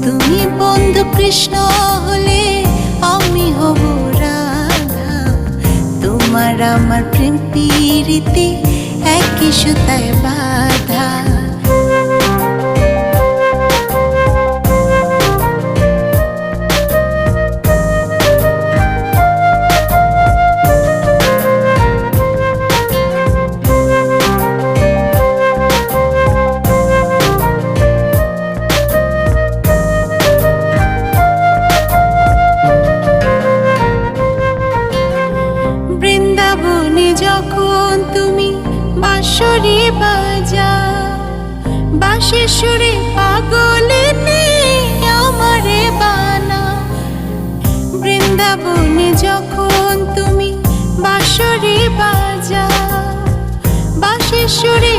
তুমি বন্ধু কৃষ্ণ হলে আমি হব রাধা। তোমার আমার প্রেম প্রীতি একই সুতায় বাঁধা। বৃন্দাবনে যখন তুমি বাঁশরি বাজাও, বাঁশির সুরে পাগলে আমারে বানাও। বৃন্দাবনে যখন তুমি বাঁশরি বাজাও, বাঁশির সুরে